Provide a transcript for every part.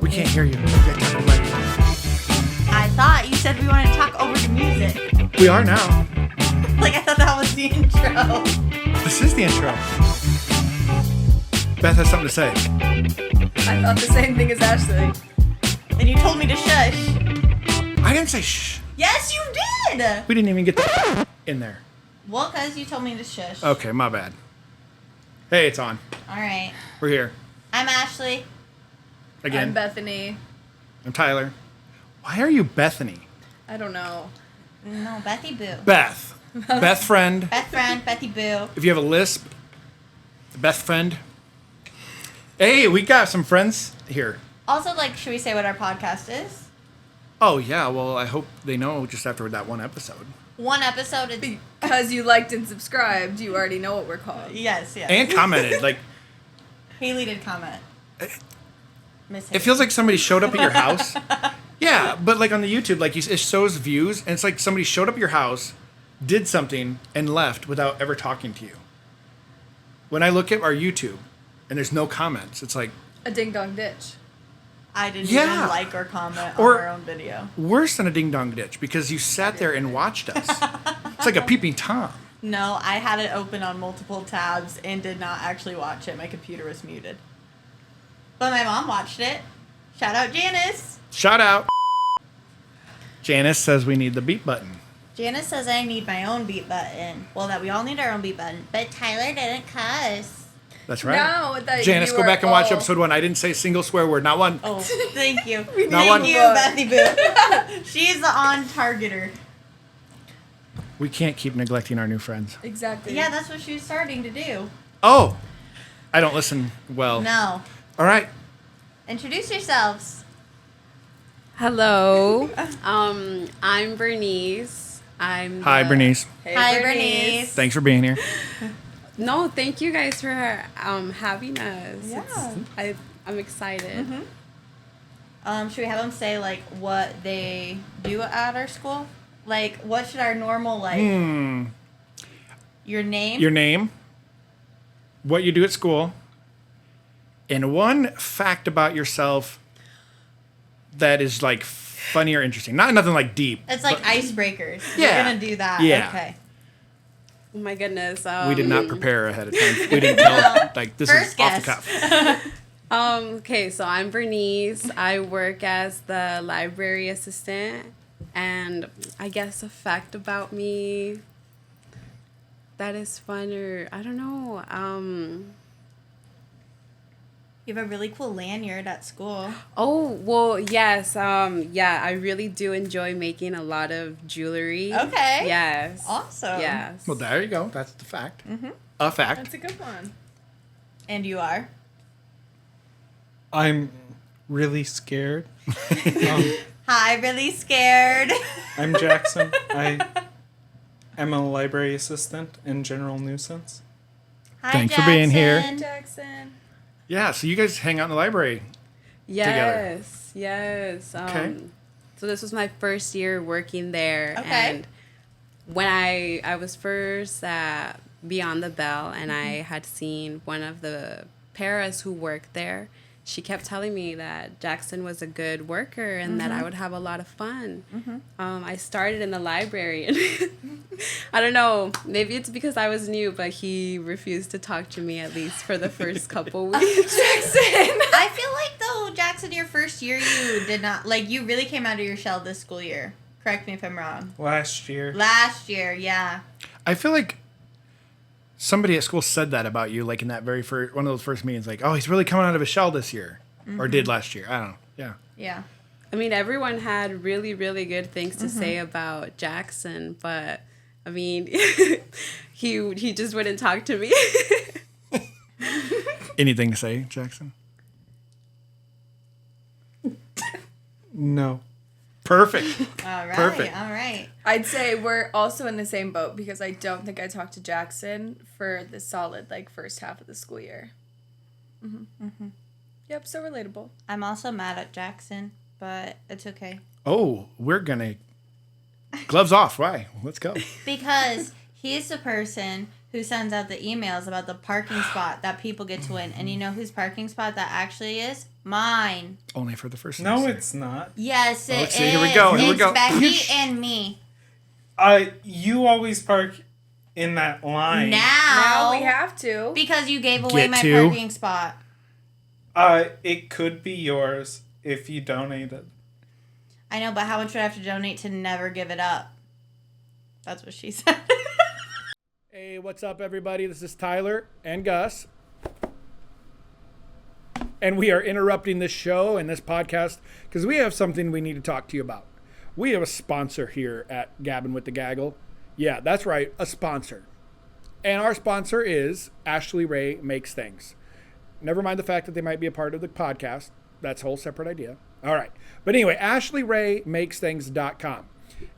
We can't hear you. I thought you said we wanted to talk over the music. We are now. Like, I thought that was the intro. This is the intro. Beth has something to say. I thought the same thing as Ashley. And you told me to shush. I didn't say shh. Yes, you did. We didn't even get the in there. Well, because you told me to shush. Okay, my bad. Hey, it's on. All right. We're here. I'm Ashley. Again. I'm Bethany. I'm Tyler. Why are you Bethany? I don't know. No, Bethy Boo. Beth. Beth friend. Beth friend, Bethy Boo. If you have a lisp, Beth friend. Hey, we got some friends here. Also, like, should we say what our podcast is? Oh, yeah. Well, I hope they know just after that one episode. One episode. It's... Because you liked and subscribed, you already know what we're called. Yes, yes. And commented. Like, Haley did comment. Miss Haley. it feels like somebody showed up at your house. Yeah, but like on the YouTube, like it shows views, and it's like somebody showed up at your house, did something, and left without ever talking to you. When I look at our YouTube, and there's no comments, it's like... A ding-dong ditch. I didn't Yeah. even like or comment Or- on our own video. Worse than a ding-dong ditch, because you sat there and watched us. It's like a peeping Tom. No, I had it open on multiple tabs and did not actually watch it. My computer was muted. But my mom watched it. Shout out Janice. Shout out. Janice says we need the beat button. Janice says I need my own beat button. Well, that we all need our own beat button. But Tyler didn't cuss. That's right. No, that Janice, you go were- back and watch oh. episode 1. I didn't say a single swear word, not one. Oh, thank you. Not one. Thank you, Bethy Boo. She's the on-targeter. We can't keep neglecting our new friends. Exactly. Yeah, that's what she was starting to do. Oh, I don't listen well. No. All right. Introduce yourselves. Hello. I'm Bernice. Hi, Bernice. Hey, Hi, Bernice. Thanks for being here. No, thank you guys for having us. Yeah. I'm excited. Should we have them say, like, what they do at our school? Like, what should our normal, like, your name? Your name, what you do at school, and one fact about yourself that is, like, funny or interesting. Nothing, like, deep. It's like icebreakers. Yeah. We're going to do that. Yeah. Okay. Oh my goodness. We did not prepare ahead of time. We didn't tell, like, this First is guess. off the cuff. Okay, so I'm Bernice. I work as the library assistant. And I guess a fact about me that is fun, or I don't know. You have a really cool lanyard at school. Oh, well, yes. Yeah, I really do enjoy making a lot of jewelry. Okay. Yes. Awesome. Yes. Well, there you go. That's the fact. A fact. That's a good one. And you are? I'm really scared. Hi, really scared. I'm Jackson. I am a library assistant and general nuisance. Hi, Thanks for being here. Jackson. Jackson. Yeah, so you guys hang out in the library. Yes. Yes. Okay. So this was my first year working there. Okay. And when I was first at Beyond the Bell, and I had seen one of the paras who worked there, she kept telling me that Jackson was a good worker and that I would have a lot of fun. I started in the library. And I don't know, maybe it's because I was new, but he refused to talk to me, at least for the first couple weeks. Jackson. I feel like, though, Jackson, your first year, you did not, like, you really came out of your shell this school year. Correct me if I'm wrong. Last year. Last year, yeah. I feel like somebody at school said that about you, like in that very first one of those first meetings, like, oh, he's really coming out of his shell this year, or did last year. I don't know. Yeah. Yeah. I mean, everyone had really, really good things to say about Jackson, but I mean, he just wouldn't talk to me. Anything to say, Jackson? No. Perfect. All right. Perfect. All right. I'd say we're also in the same boat because I don't think I talked to Jackson for the solid, like, first half of the school year. Yep, so relatable. I'm also mad at Jackson, but it's okay. Oh, we're gonna gloves off. Why? Let's go. Because He's the person who sends out the emails about the parking spot that people get to win. And you know whose parking spot that actually is? Mine. Only for the first No, semester. it's not. Yes, it is. Here we go. Here we It's go. Becky and me. You always park in that line. Now we have to. because you gave away Get my to. parking spot. It could be yours if you donated. I know, but how much would I have to donate to never give it up? That's what she said. Hey, what's up, everybody? This is Tyler and Gus. And we are interrupting this show and this podcast because we have something we need to talk to you about. We have a sponsor here at Gabbin' with the Gaggle. Yeah, that's right, a sponsor. And our sponsor is Ashley Ray Makes Things. Never mind the fact that they might be a part of the podcast. That's a whole separate idea. All right. But anyway, AshleyRayMakesThings.com.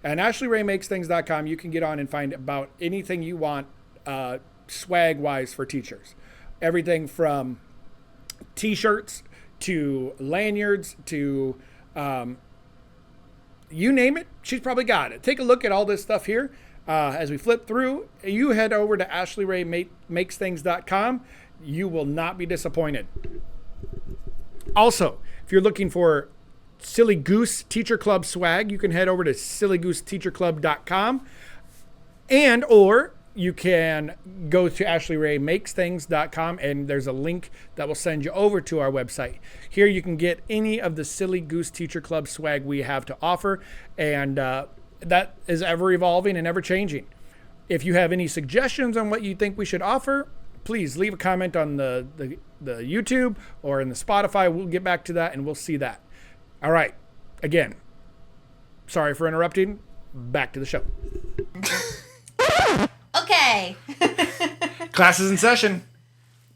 And AshleyRayMakesThings.com, you can get on and find about anything you want swag-wise for teachers. Everything from T-shirts to lanyards to you name it, she's probably got it. Take a look at all this stuff here. As we flip through, you head over to AshleyRayMakesThings.com. You will not be disappointed. Also, if you're looking for Silly Goose Teacher Club swag, you can head over to SillyGooseTeacherClub.com, and or you can go to AshleyRayMakesThings.com, and there's a link that will send you over to our website. Here you can get any of the Silly Goose Teacher Club swag we have to offer, and that is ever evolving and ever changing. If you have any suggestions on what you think we should offer, please leave a comment on the YouTube or in the Spotify. We'll get back to that and we'll see that. All right. Again, sorry for interrupting. Back to the show. Okay. Class is in session.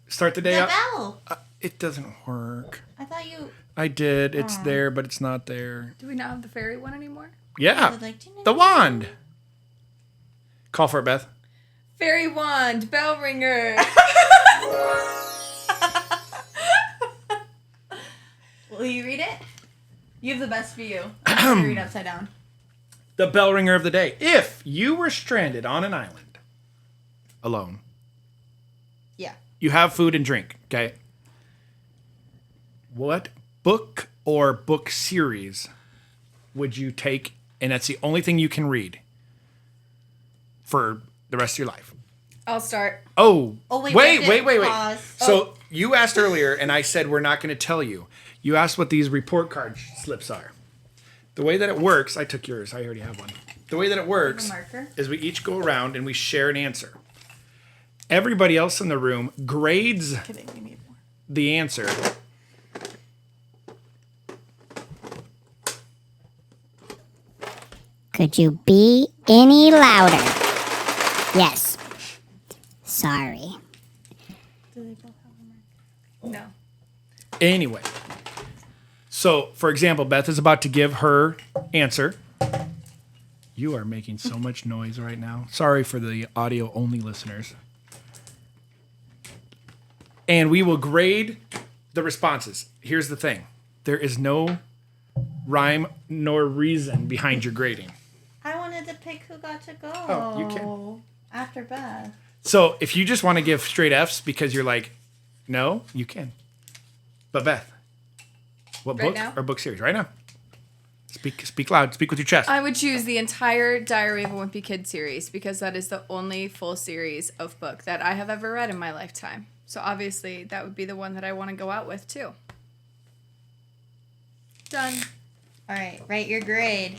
Start the day The out. bell. It doesn't work. I thought you I did. It's there, but it's not there. Do we not have the fairy one anymore? Yeah. would like to know. The wand. Call for it, Beth. Fairy wand, bell ringer. Will you read it? You have the best view. I'm gonna read upside down. The bell ringer of the day. If you were stranded on an island alone, Yeah. you have food and drink, okay? What book or book series would you take, and that's the only thing you can read for the rest of your life? I'll start. Oh, Oh, wait. Pause. So you asked earlier, and I said we're not going to tell you. You asked what these report card slips are. The way that it works, I took yours. I already have one. The way that it works marker? is we each go around and we share an answer. Everybody else in the room grades Kidding, we need more. the answer. Could you be any louder? Yes. Sorry. No. Anyway. So, for example, Beth is about to give her answer. You are making so much noise right now. Sorry for the audio only listeners. And we will grade the responses. Here's the thing. There is no rhyme nor reason behind your grading. I wanted to pick who got to go. Oh, you can. After Beth. So if you just want to give straight F's because you're like, no, you can. But Beth, what Right book now? or book series? Right now. Speak loud. Speak with your chest. I would choose the entire Diary of a Wimpy Kid series because that is the only full series of book that I have ever read in my lifetime. So obviously that would be the one that I want to go out with too. Done. All right, write your grade.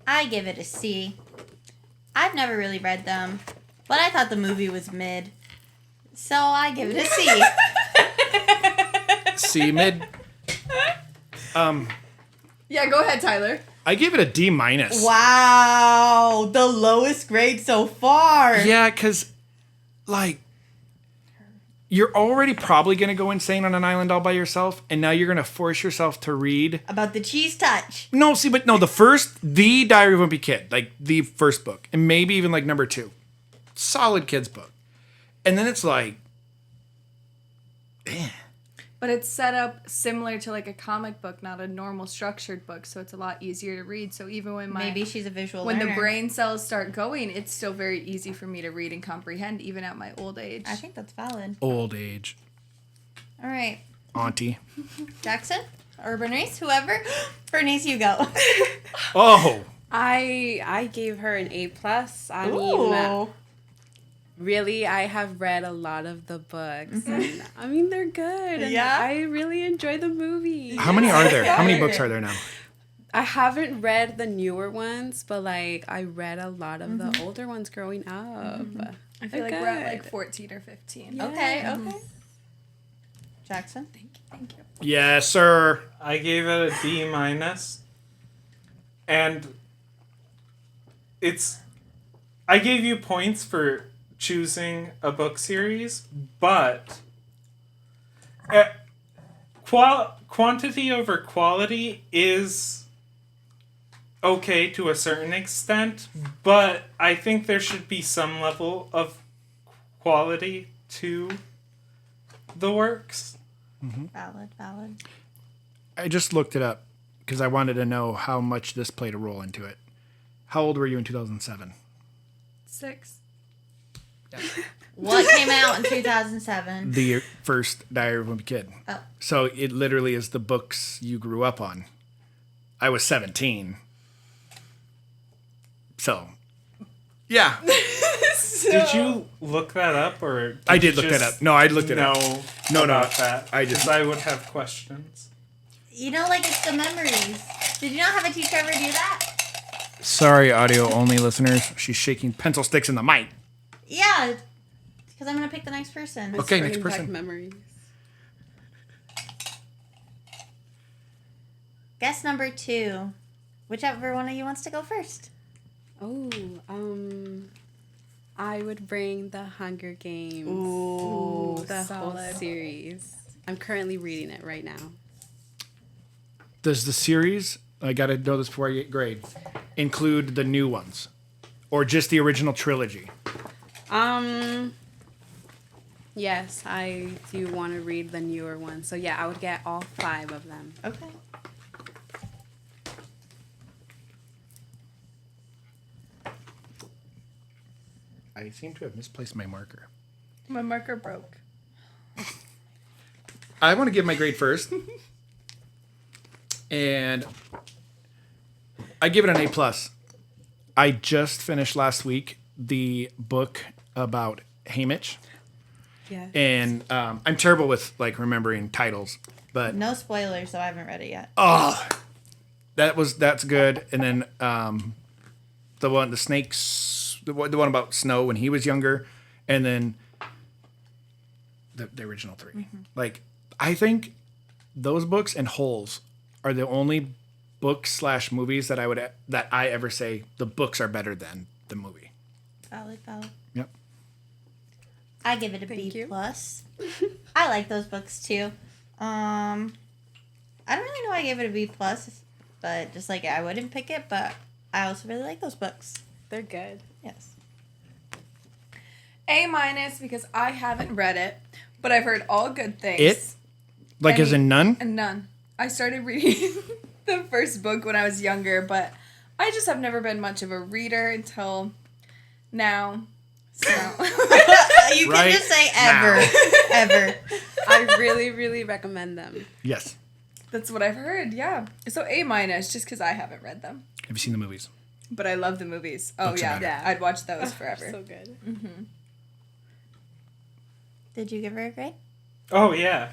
I give it a C. I've never really read them, but I thought the movie was mid. So I give it a C. C mid. Yeah, go ahead, Tyler. I give it a D minus. Wow, the lowest grade so far. Yeah, because like you're already probably gonna go insane on an island all by yourself, and now you're gonna force yourself to read. About the cheese touch. No, see, but no, the Diary of a Wimpy Kid, like the first book, and maybe even like number 2, solid kids book, and then it's like, But it's set up similar to like a comic book, not a normal structured book, so it's a lot easier to read. So even when Maybe she's a visual when learner. the brain cells start going, it's still very easy for me to read and comprehend, even at my old age. I think that's valid. Old age. All right. Auntie. Jackson or Bernice, whoever. Bernice, you go. Oh. I gave her an A+. I mean, Ooh. really, I have read a lot of the books, and I mean, they're good. And Yeah? I really enjoy the movie. How many are there? How many books are there now? I haven't read the newer ones, but like I read a lot of the older ones growing up. I feel like we're at like 14 or 15. Yeah. Okay. Jackson? Thank you. Yes, sir. I gave it a B minus, and I gave you points for choosing a book series, but quantity over quality is okay to a certain extent, but I think there should be some level of quality to the works. Valid. I just looked it up because I wanted to know how much this played a role into it. How old were you in 2007? 6. What came out in 2007? The first Diary of a Wimpy Kid. Oh. So it literally is the books you grew up on. I was 17. So, yeah. Did you look that up, or I did you look that just up. No, I looked it up. know No, about that? I just- 'Cause I would have questions. You know, like it's the memories. Did you not have a teacher ever do that? Sorry, audio only listeners. She's shaking pencil sticks in the mic. Yeah. Because I'm going to pick the next person. Okay, next Bringing back person. memories. Guess number 2. Whichever one of you wants to go first. Oh, I would bring the Hunger Games. Ooh, the whole solid. series. I'm currently reading it right now. Does the series, I got to know this before I get grade, include the new ones? Or just the original trilogy? Yes, I do want to read the newer one. So yeah, I would get all 5 of them. Okay. I seem to have misplaced my marker. My marker broke. I want to give my grade first. And I give it an A+. I just finished last week the book about Haymitch. Yeah. And I'm terrible with like remembering titles, but No spoilers, so I haven't read it yet. oh, that's good. And then the snakes, the one about Snow when he was younger, and then the original 3. Like I think those books and Holes are the only books/movies that I ever say the books are better than the movie. Valid. Yep. I give it a Thank B+. you. I like those books too. I don't really know why I gave it a B+, but just like I wouldn't pick it, but I also really like those books. They're good. Yes. A- because I haven't read it, but I've heard all good things. It? Like as in none? And none. I started reading the first book when I was younger, but I just have never been much of a reader until now. So You Right can just say ever. Ever. I really, really recommend them. Yes. that's what I've heard. Yeah. So A- just because I haven't read them, Have you seen the movies? but I love the movies. Oh Books are yeah, better. yeah. I'd watch those forever. So good. Did you give her a grade? Oh yeah,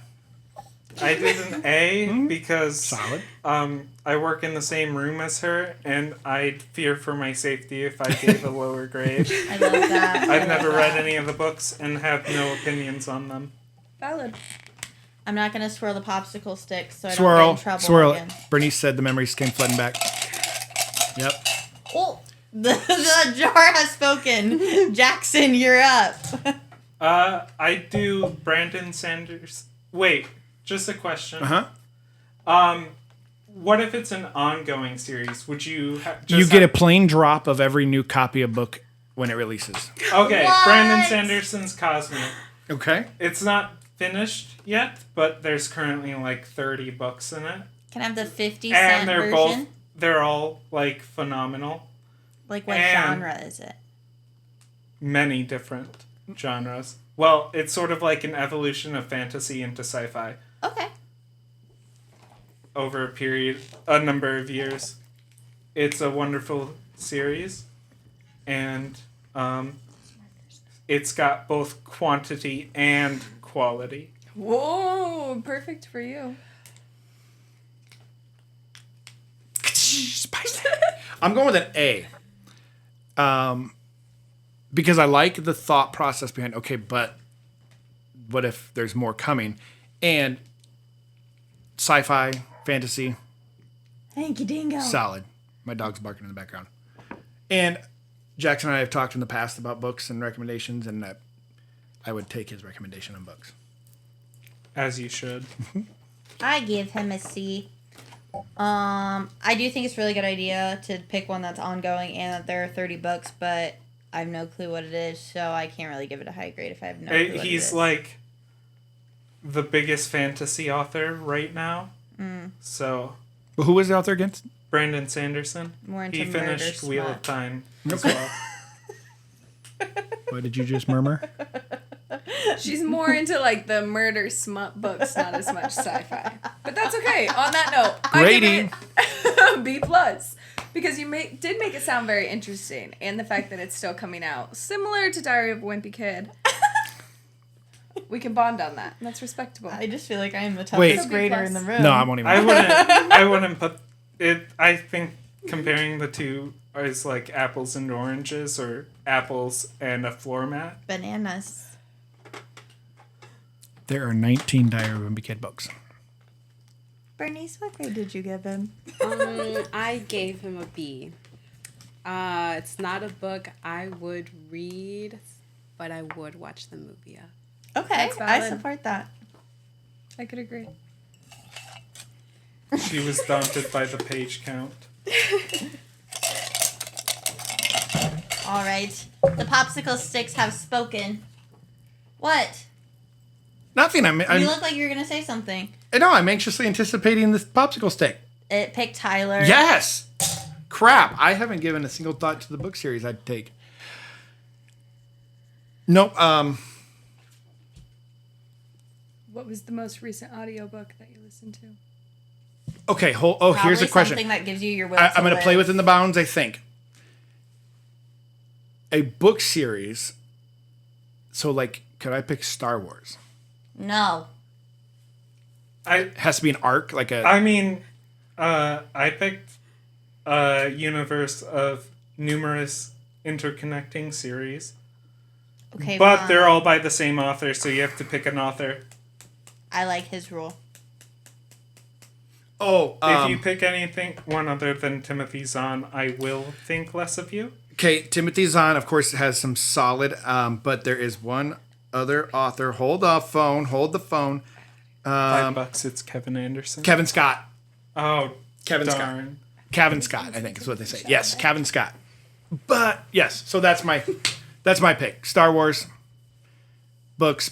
I did an A because Solid. I work in the same room as her, and I'd fear for my safety if I gave a lower grade. I love that. I've never read any of the books and have no opinions on them. Valid. I'm not going to swirl the popsicle stick so I don't get Swirl. in trouble Swirl. again. Bernice said the memories came flooding back. Yep. Oh, the jar has spoken. Jackson, you're up. I do Brandon Sanders. Wait, just a question. Uh-huh. What if it's an ongoing series? Would you You get a plain drop of every new copy of book when it releases. Okay, What? Brandon Sanderson's Cosmic. Okay. It's not finished yet, but there's currently like 30 books in it. Can I have the 50 And cent they're version? they're all like phenomenal. Like what and- genre is it? Many different genres. Well, it's sort of like an evolution of fantasy into sci-fi Okay. over a number of years. It's a wonderful series, and it's got both quantity and quality. Whoa, perfect for you. Spicy. I'm going with an A. Because I like the thought process behind, okay, but what if there's more coming? And sci-fi, fantasy, Hanky dingo. solid. My dog's barking in the background. And Jackson and I have talked in the past about books and recommendations, and that I would take his recommendation on books. As you should. I give him a C. I do think it's a really good idea to pick one that's ongoing and that there are 30 books, but I have no clue what it is, so I can't really give it a high grade if I have no clue what it He's is. like the biggest fantasy author right now. Mm. So, But who was the author against? Brandon Sanderson. More into He murder finished Wheel of smut. Time as well. What did you just murmur? She's more into like the murder smut books, not as much sci-fi. But that's okay. On that note, Grading. I give it B+. Because you did make it sound very interesting, and the fact that it's still coming out, similar to Diary of a Wimpy Kid. We can bond on that. And that's respectable. I just feel like I am the Wait. toughest grader in the room. No, I won't even. I wouldn't put it. I think comparing the two is like apples and oranges, or apples and a floor mat. Bananas. There are 19 Diary of a Wimpy Kid books. Bernice, what grade did you give him? I gave him a B. It's not a book I would read, but I would watch the movie of. Okay, That's I valid. support that. I could agree. She was daunted by the page count. All right. The popsicle sticks have spoken. What? Nothing. You look like you were going to say something. No, I'm anxiously anticipating this popsicle stick. It picked Tyler. Yes. Crap. I haven't given a single thought to the book series I'd take. Nope. What was the most recent audiobook that you listened to? Okay. Here's Probably a question. something that gives you your will I'm to going to play live. within the bounds, I think. A book series. So, like, could I pick Star Wars? No. It has to be an arc, like a. I mean, I picked a universe of numerous interconnecting series, Okay, but fine. they're all by the same author, so you have to pick an author. I like his rule. If you pick one other than Timothy Zahn, I will think less of you. Okay, Timothy Zahn, of course, has some solid, but there is one other author. Hold the phone. $5, it's Kevin Anderson. Kevin Scott. Oh, Kevin Scott. darn. Kevin Scott, I think is what they say. Yes, Kevin Scott. But yes, so that's my pick. Star Wars books.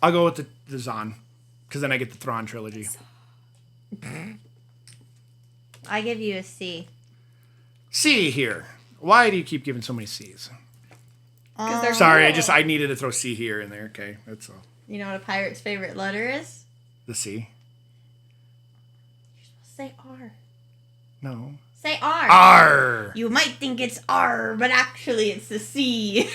I'll go with the Zahn, because then I get the Thrawn trilogy. I give you a C. C here. Why do you keep giving so many C's? Because they're Sorry, cool. I needed to throw C here in there. Okay, that's all. You know what a pirate's favorite letter is? The C. Say R. No. Say R. R. You might think it's R, but actually it's the C.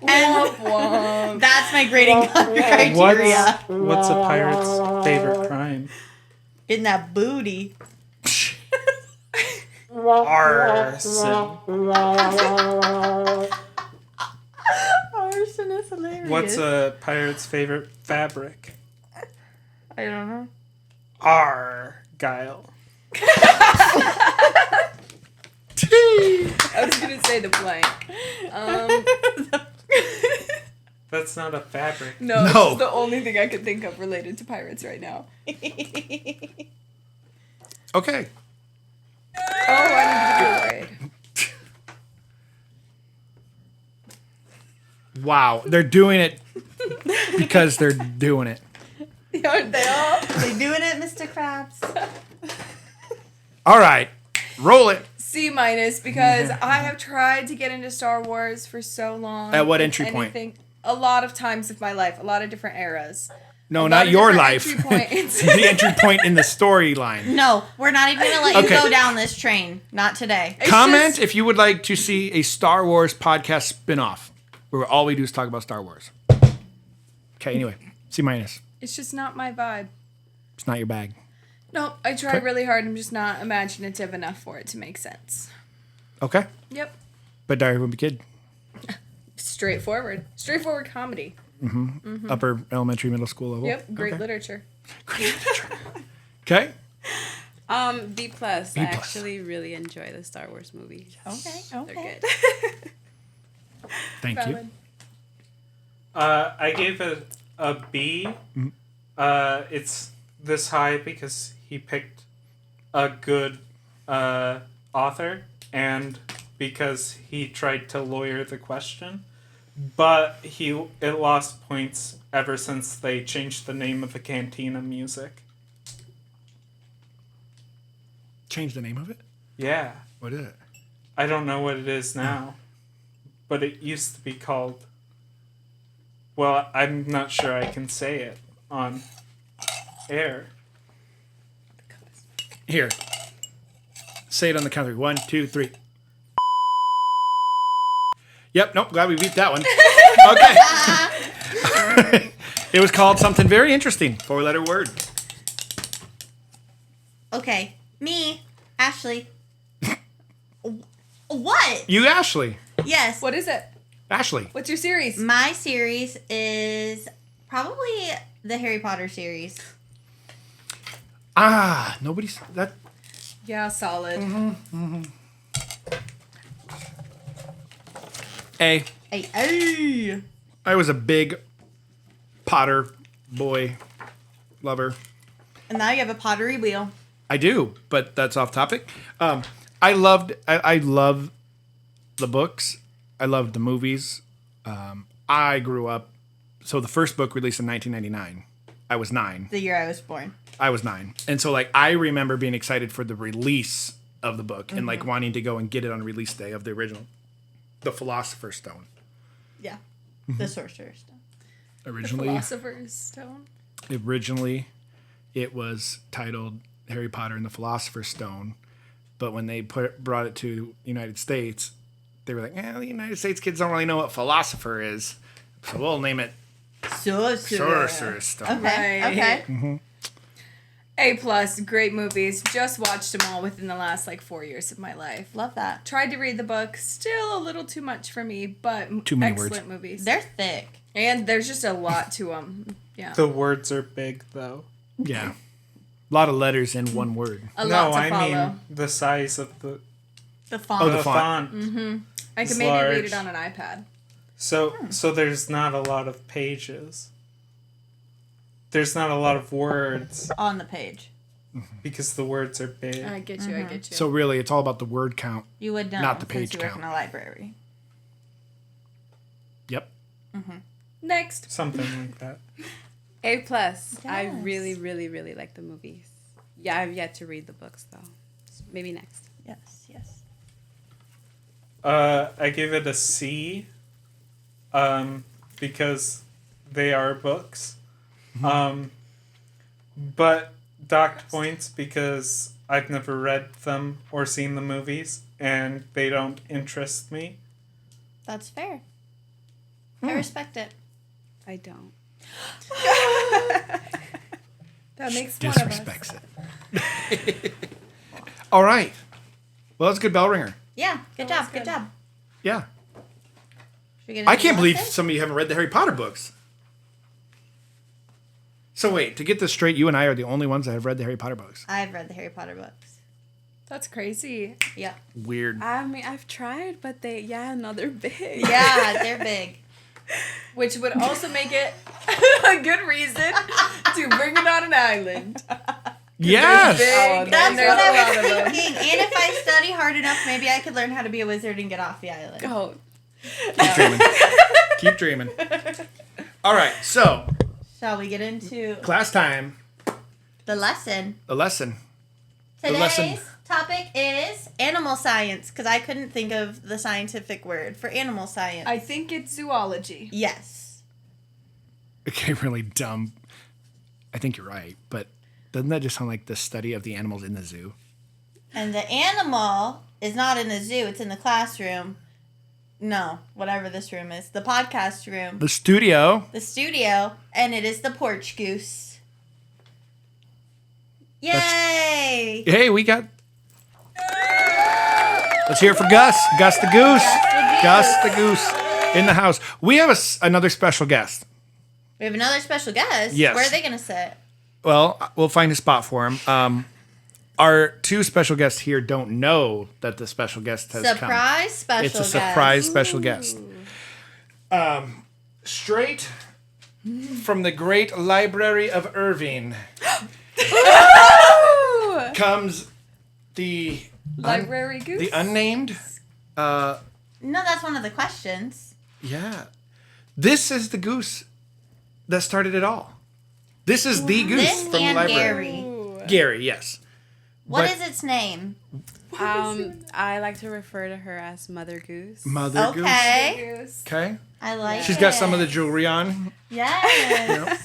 Womp womp. That's my grading criteria. What's a pirate's favorite crime? In that booty. Arson. Arson is hilarious. What's a pirate's favorite fabric? I don't know. Argyle. I was gonna say the blank. That's not a fabric. No, No. it's the only thing I could think of related to pirates right now. Okay. Oh, I need to do a grade. Wow, they're doing it because they're doing it. Aren't they all? They doing it, Mr. Krabs. All right, roll it. C- because I have tried to get into Star Wars for so long. At what If entry point? anything, a lot of times of my life, a lot of different eras. No, A lot not of your different life. entry points. The entry point in the storyline. No, we're not even gonna let you Okay. go down this train. Not today. It's Comment just- if you would like to see a Star Wars podcast spin-off where all we do is talk about Star Wars. Okay, anyway, C-. It's just not my vibe. It's not your bag. Nope, I try Okay. really hard. I'm just not imaginative enough for it to make sense. Okay, Yep. but Diary of a Wimpy Kid, Straightforward comedy. upper elementary, middle school level. Yep, great Okay. literature. Okay. B+. B+. I actually really enjoy the Star Wars movies. Okay. They're Okay. good. Thank you. Valid. I gave it a B. It's this high because he picked a good author and because he tried to lawyer the question. But it lost points ever since they changed the name of the Cantina music. Change the name of it? Yeah. What is it? I don't know what it is now. But it used to be called... Well, I'm not sure I can say it on air. Here. Say it on the count of 1, 2, 3. Yep, nope, glad we beat that one. Okay. It was called something very interesting. 4-letter word. Okay. Me, Ashley. What? You, Ashley. Yes. What is it? Ashley. What's your series? My series is probably the Harry Potter series. Ah, nobody's... That... Yeah, solid. A. Hey. I was a big Potter boy lover. And now you have a pottery wheel. I do, but that's off topic. I love the books. I loved the movies. I grew up. So the first book released in 1999. I was 9. The year I was born. I was 9, and so like I remember being excited for the release of the book and like wanting to go and get it on release day of the original, The Philosopher's Stone. Yeah. The Sorcerer's Stone. Originally, Philosopher's Stone. it was titled Harry Potter and the Philosopher's Stone, but when they brought it to the United States, they were like, the United States kids don't really know what philosopher is, so we'll name it Sorcerer's Stone. Okay. Right. Okay. A+, great movies. Just watched them all within the last 4 years of my life. Love that. Tried to read the book, still a little too much for me, but Too many excellent words. movies. They're thick. And there's just a lot to them. Yeah. The words are big, though. Yeah, a lot of letters in one word. A lot No, to I follow. mean the size of the The font. Oh, the the font. font. I It's could maybe read large. it on an iPad. So there's not a lot of pages. There's not a lot of words On the page. because the words are big. I get you, I get you. So really, it's all about the word count. You would know. Not the since page you work count. in a library. Yep. Next. Something like that. A+. I Yes. really, really, really like the movies. Yeah, I've yet to read the books, though. Maybe next. Yes. Yes. I give it a C, because they are books. But docked points because I've never read them or seen the movies, and they don't interest me. That's fair. I respect it. I don't. That makes one of us. Disrespects it. All right. Well, that's a good bell ringer. Yeah. Good That was job. Good good. job. Yeah. Should we get I into can't the believe lesson? some of you haven't read the Harry Potter books. So wait, to get this straight, you and I are the only ones that have read the Harry Potter books. I've read the Harry Potter books. That's crazy. Yeah. Weird. I mean, I've tried, but they're big. Yeah, they're big. Which would also make it a good reason to bring it on an island. Yes. Big, That's and there's what a I lot of was them. thinking. And if I study hard enough, maybe I could learn how to be a wizard and get off the island. Oh, Keep dreaming. Keep dreaming. All right, so Shall we get into class time. the lesson? A lesson. The Today's lesson. topic is animal science because I couldn't think of the scientific word for animal science. I think it's zoology. Yes. Okay, really dumb. I think you're right, but doesn't that just sound like the study of the animals in the zoo? And the animal is not in the zoo, it's in the classroom. No, whatever this room is. The podcast room. The studio. The studio. And it is the Porch Goose. Yay! Hey, we got. Let's hear it for Gus. Gus the Goose. Gus the Goose in the house. We have another special guest. We have another special guest. Yes. Where are they going to sit? Well, we'll find a spot for him. Our two special guests here don't know that the special guest has come. Surprise special guest. It's a surprise special guest. Straight from the great library of Irving comes the Library Goose. the unnamed. No, that's one of the questions. Yeah, this is the goose that started it all. This is the goose This from the and library. Gary. Gary, yes. What But- is its name? I like to refer to her as Mother Goose. Mother Goose. Okay. Goose. Okay. I like She's it. got some of the jewelry on. Yes.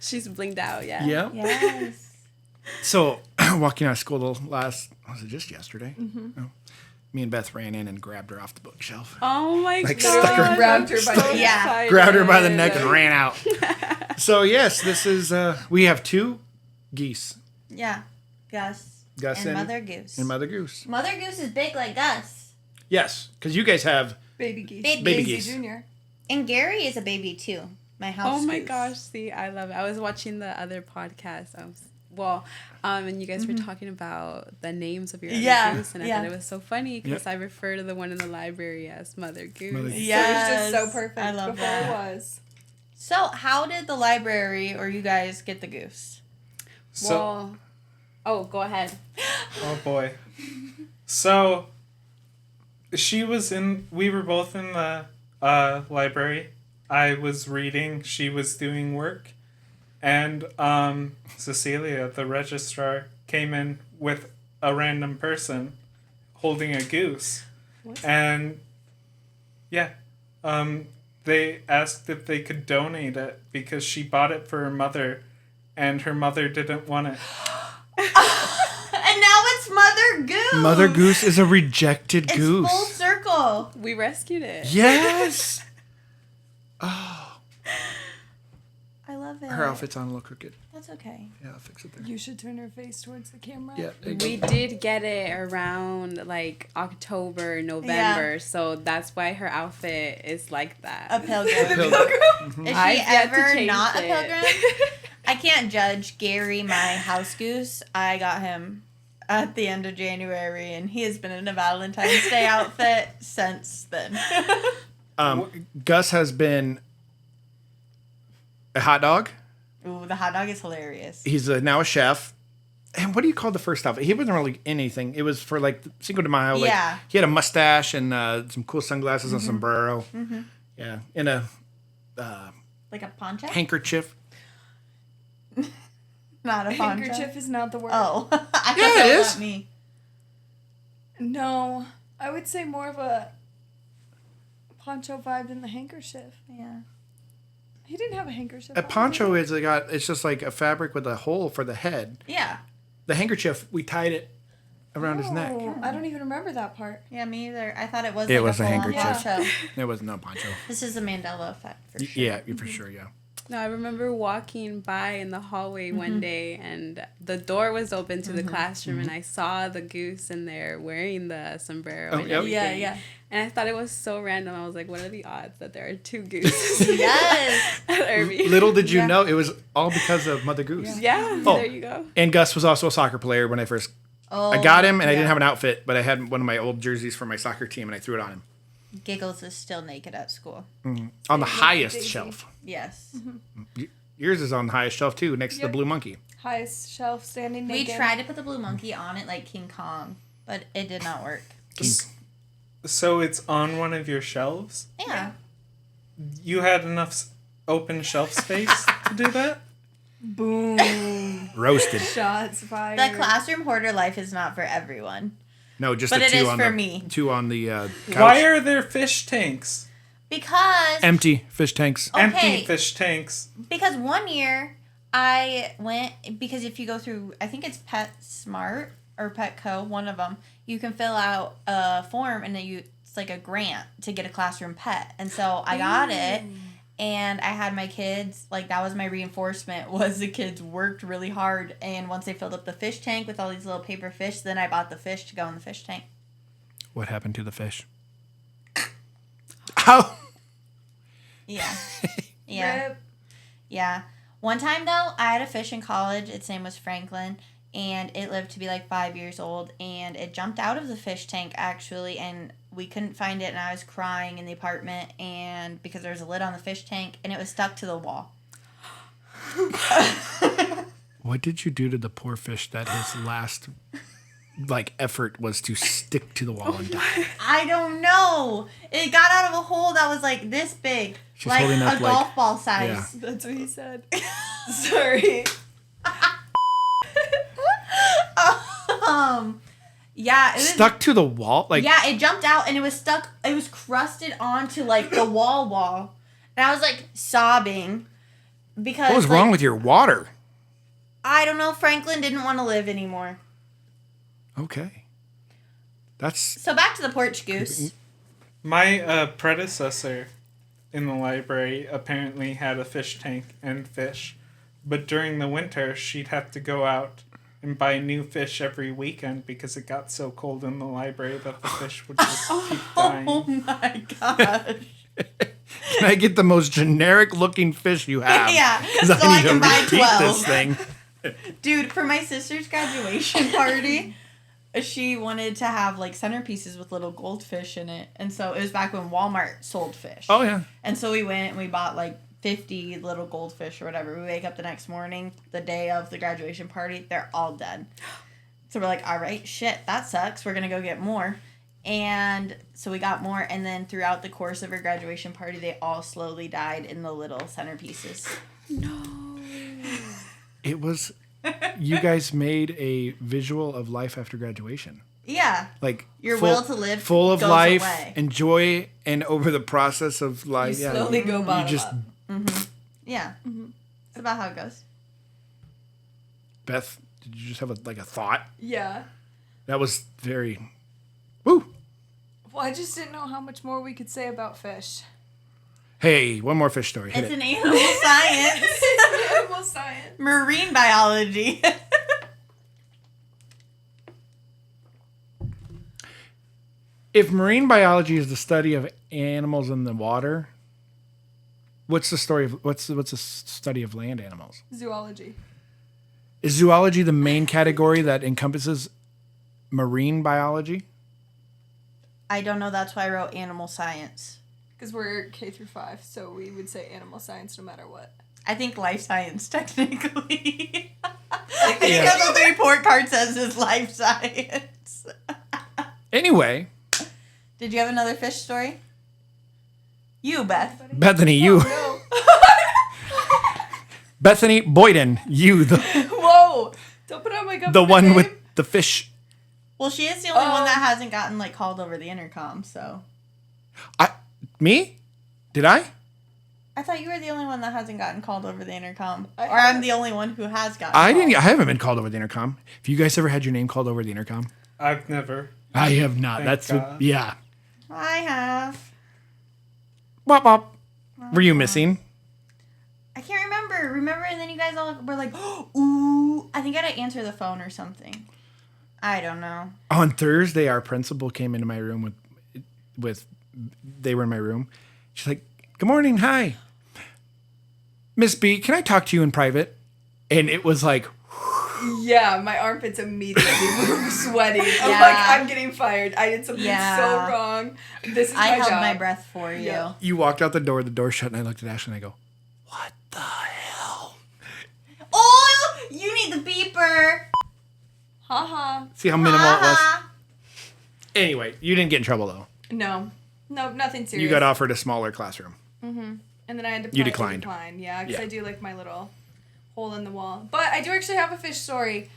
She's blinged out, yeah. Yeah. Yes. So, walking out of school was it just yesterday? No. Me and Beth ran in and grabbed her off the bookshelf. Oh my Like, god. stuck her- Grabbed her by the Yeah. excited. Grabbed her by the neck and ran out. So, yes, this is, we have two geese. Yeah. Gus. Gus and Mother Goose. And Mother Goose. Mother Goose is big like Gus. Yes, because you guys have, Baby Geese. Baby Baby Daisy geese. Jr. And Gary is a baby too. My house. Oh my goose. gosh, see, I love it. I was watching the other podcast. And you guys were talking about the names of your other Yeah, goose, and I yeah. thought it was so funny because Yep. I refer to the one in the library as Mother Goose. Mother Goose. Yes. So it was just so perfect I love before that. it was. So, how did the library or you guys get the goose? So, Well, oh, go ahead. oh boy. So, we were both in the library. I was reading, she was doing work. And Cecilia, the registrar, came in with a random person holding a goose. What? And yeah, they asked if they could donate it because she bought it for her mother and her mother didn't want it. And now it's Mother Goose. Mother Goose is a rejected It's goose. full circle. We rescued it. Yes. Oh, I love it. her outfit's on a little crooked. That's okay. Yeah, I'll fix it there. You should turn her face towards the camera. Yeah, there you We go. did get it around like October, November, so that's why her outfit is like that. A pilgrim. Pilgrim. Is she I've yet to ever change not a it. pilgrim? I can't judge Gary, my house goose. I got him at the end of January, and he has been in a Valentine's Day outfit since then. Gus has been a hot dog. Ooh, the hot dog is hilarious. He's now a chef. And what do you call the first outfit? He wasn't really anything. It was for like Cinco de Mayo. Like, Yeah. He had a mustache and some cool sunglasses and a sombrero. Yeah. And a Like a poncho? handkerchief. Not a poncho. Handkerchief is not the word. Oh, I thought Yeah, that it was is. me. No, I would say more of a poncho vibe than the handkerchief. Yeah. He didn't have a handkerchief. A on, poncho did it's just like a fabric with a hole for the head. Yeah. The handkerchief, we tied it he? around his neck. Oh, I don't even remember that part. Yeah, me either. I thought it was It like was a a full-on handkerchief. poncho. There was no poncho. This is a Mandela effect for sure. Yeah, for sure, yeah. No, I remember walking by in the hallway one day, and the door was open to the classroom, and I saw the goose in there wearing the sombrero Oh, and yep. everything. Yeah, yeah. And I thought it was so random. I was like, what are the odds that there are two gooses Yes. at Irving? Little did you Yeah. know, it was all because of Mother Goose. Yeah, Oh. there you go. And Gus was also a soccer player when I first... Oh, I got him, and I yeah. didn't have an outfit, but I had one of my old jerseys for my soccer team, and I threw it on him. Giggles is still naked at school. On the highest Daisy. shelf. Yes. Yours is on the highest shelf, too, next to the Yep. blue monkey. Highest shelf standing We naked. tried to put the blue monkey on it like King Kong, but it did not work. So it's on one of your shelves? Yeah. You had enough open shelf space to do that? Boom. Roasted. Shots fired. The classroom hoarder life is not for everyone. No, just But the it two is on for the me. two on the couch. Why are there fish tanks? Because Empty fish tanks. Okay. Empty fish tanks. because one year I went, because if you go through, I think it's PetSmart or Petco, one of them, you can fill out a form and then it's like a grant to get a classroom pet. And so I got it, and I had my kids, like that was my reinforcement, was the kids worked really hard, and once they filled up the fish tank with all these little paper fish, then I bought the fish to go in the fish tank. What happened to the fish? Ow! Yeah. Yeah. Rip. Yeah. One time, though, I had a fish in college. Its name was Franklin, and it lived to be like 5 years old, and it jumped out of the fish tank, actually, and we couldn't find it, and I was crying in the apartment, and because there was a lid on the fish tank, and it was stuck to the wall. What did you do to the poor fish that his last effort was to stick to the wall and die? I don't know. It got out of a hole that was like this big. She's like holding a up, like- golf ball size. That's what he said. Sorry. Yeah, it was Stuck to the wall? Like, yeah, it jumped out and it was stuck. It was crusted onto like the wall, and I was like sobbing because what was like, wrong with your water? I don't know. Franklin didn't want to live anymore. Okay. That's So back to the porch, Goose. My predecessor in the library apparently had a fish tank and fish, but during the winter she'd have to go out and buy new fish every weekend because it got so cold in the library that the fish would just keep dying. Oh my gosh. Can I get the most generic looking fish you have? Yeah, 'Cause so I need can to buy repeat 12. this thing. Dude, for my sister's graduation party, she wanted to have like centerpieces with little goldfish in it. And so it was back when Walmart sold fish. Oh yeah. And so we went and we bought like 50 little goldfish or whatever. We wake up the next morning, the day of the graduation party, they're all dead. So we're like, all right, shit, that sucks. We're going to go get more. And so we got more. And then throughout the course of her graduation party, they all slowly died in the little centerpieces. It was. You guys made a visual of life after graduation. Yeah. Like Your full- will to live full of goes life, away. and joy, and over the process of life. You slowly go you bottom just up. Yeah. That's about how it goes. Beth, did you just have a thought? Yeah. That was very. Woo. Well, I just didn't know how much more we could say about fish. Hey, one more fish story. Hit It's it. an animal science. Animal science. Marine biology. If marine biology is the study of animals in the water, what's the study of land animals? Zoology. Is zoology the main category that encompasses marine biology? I don't know. That's why I wrote animal science. Because we're K through 5, so we would say animal science no matter what. I think life science, technically. Because what the report card says is life science. Anyway, Did you have another fish story? You, Beth. Bethany, you. No. Bethany Boyden, you, Whoa! Don't put on my government the one name. with the fish. Well, she is the only one that hasn't gotten, like, called over the intercom, so. Me? Did I? I thought you were the only one that hasn't gotten called over the intercom. I Or I'm haven't. the only one who has gotten I called. didn't. I haven't been called over the intercom. Have you guys ever had your name called over the intercom? I've never. I have not. Thank That's God. yeah. I have. Wop wop. Were you missing? I can't remember. Remember, and then you guys all were like, ooh. I think I had to answer the phone or something. I don't know. On Thursday, our principal came into my room with. They were in my room. She's like, "Good morning, hi, Miss B. Can I talk to you in private?" And it was like, Yeah, my armpits immediately were sweaty. I'm Yeah. like, I'm getting fired. I did something Yeah. so wrong. This is I my held job. my breath for you. Yeah. you walked out the door shut, and I looked at Ashley and I go, "What the hell?" Oh, you need the beeper. Haha. See how minimal it was. Uh-huh. Anyway, you didn't get in trouble though. No, nothing serious. You got offered a smaller classroom. And then I had to You politely declined. decline. Yeah, because Yeah. I do like my little hole in the wall. But I do actually have a fish story.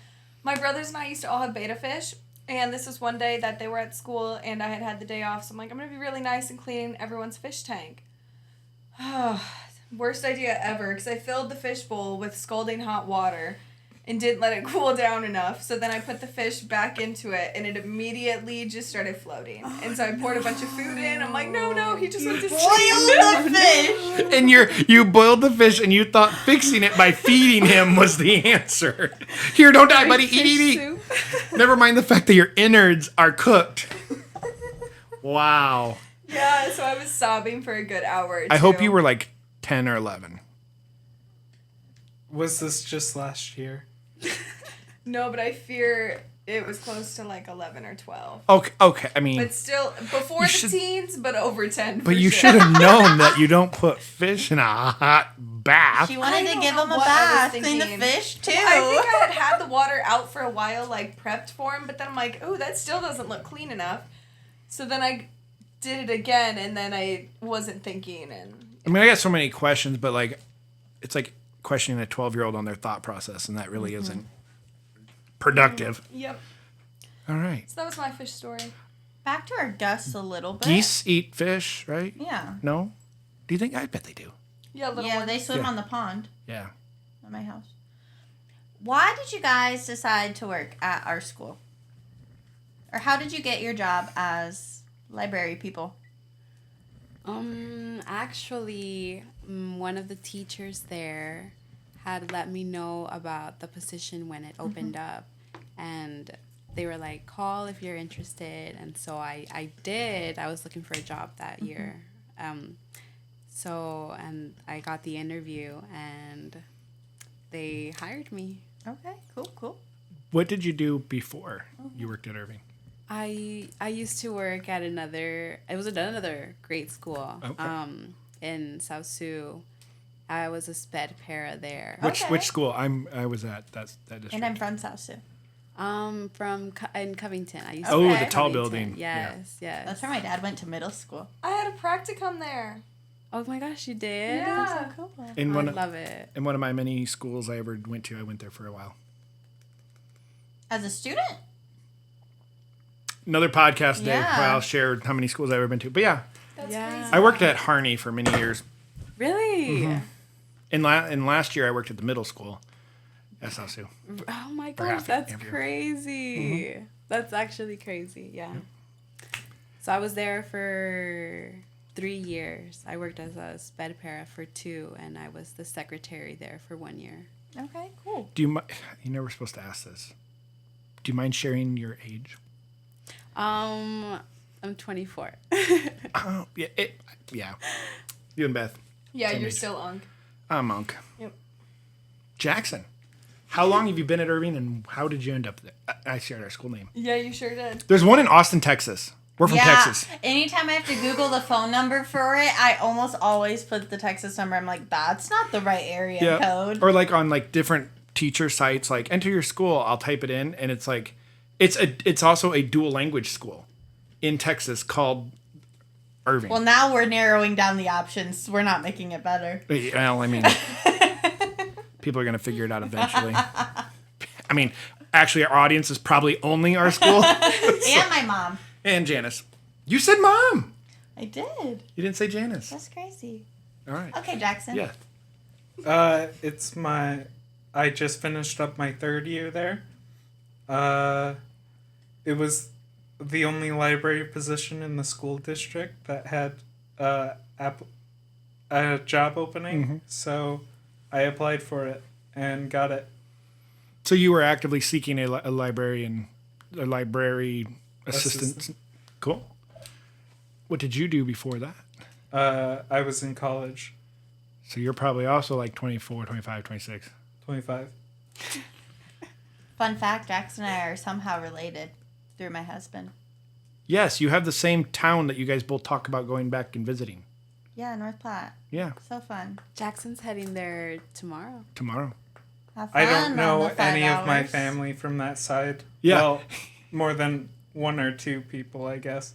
My brothers and I used to all have betta fish. And this was one day that they were at school and I had the day off. So I'm like, I'm going to be really nice and clean everyone's fish tank. Worst idea ever, because I filled the fish bowl with scalding hot water and didn't let it cool down enough. So then I put the fish back into it and it immediately just started floating. And so I poured a bunch of food in. I'm like, no, he just went to Boil sleep. the fish. And you boiled the fish and you thought fixing it by feeding him was the answer. Here, don't die, buddy. Eat. Soup. Never mind the fact that your innards are cooked. Wow. Yeah, so I was sobbing for a good hour or two. I hope you were like 10 or 11. Was this just last year? No, but I fear it was close to like 11 or 12. Okay. I mean, But still, before You the should- teens, but over 10. but for you sure. should have known that you don't put fish in a hot bath. She wanted I to don't give know him a what I was bath. Clean the thinking. fish too. I think I had the water out for a while, like prepped for him, but then I'm like, oh, that still doesn't look clean enough. So then I did it again, and then I wasn't thinking. And I mean, I got so many questions, but like, it's like questioning a 12-year-old on their thought process, and that really isn't productive. yep. All right. So that was my fish story. Back to our guests a little bit. Geese eat fish, right? Yeah. No? Do you think? I bet they do. Yeah, little Yeah, one. they swim Yeah. on the pond Yeah. at my house. Why did you guys decide to work at our school? Or how did you get your job as library people? Actually, one of the teachers there had let me know about the position when it opened up, and they were like, call if you're interested. And so I did. I was looking for a job that year. And I got the interview and they hired me. Okay, cool. What did you do before you worked at Irving? I used to work at another great school. Okay. In South Sioux. I was a sped para there. Okay. Which school? I was at that district. And I'm from South Sioux. In Covington. I used Oh, to the work at tall Covington. building. Yes, yes. That's where my dad went to middle school. I had a practicum there. Oh my gosh, you did? Yeah. That's so cool. in I one of, love it. in one of my many schools I ever went to, I went there for a while. As a student? Another podcast day Yeah. where I'll share how many schools I've ever been to. But yeah, That's Yeah. crazy. I worked at Harney for many years. Really? In last year, I worked at the middle school at South Sioux. Oh my For gosh, half that's interview. crazy. That's actually crazy. Yeah. So I was there for 3 years. I worked as a sped para for 2, and I was the secretary there for 1 year. Okay, cool. Do you mind? You never supposed to ask this. Do you mind sharing your age? I'm 24. Oh, yeah. Yeah. You and Beth. Yeah, Same you're age. still unk. I'm Monk. Yep. Jackson. How long have you been at Irving, and how did you end up there? I shared our school name. Yeah, you sure did. There's one in Austin, Texas. We're from Texas. Anytime I have to Google the phone number for it, I almost always put the Texas number. I'm like, that's not the right area code. Or like on like different teacher sites, like enter your school. I'll type it in, and it's like, it's also a dual language school in Texas called Irving. Well, now we're narrowing down the options. We're not making it better. Well, I mean, people are gonna figure it out eventually. I mean, actually, our audience is probably only our school And my mom. and Janice. You said mom. I did. You didn't say Janice. That's crazy. All right. Okay, Jackson. Yeah. I just finished up my 3rd year there. It was the only library position in the school district that had a job opening, so I applied for it and got it. So you were actively seeking a library assistant. Cool. What did you do before that? I was in college, So you're probably also like 24, 25, 26. 25. Fun fact, Jackson and I are somehow related through my husband. Yes, you have the same town that you guys both talk about going back and visiting. Yeah, North Platte. Yeah, So fun. Jackson's heading there tomorrow. tomorrow. Have fun I don't on know the 5 any of my hours. family from that side. Yeah. Well, more than 1 or 2 people, I guess.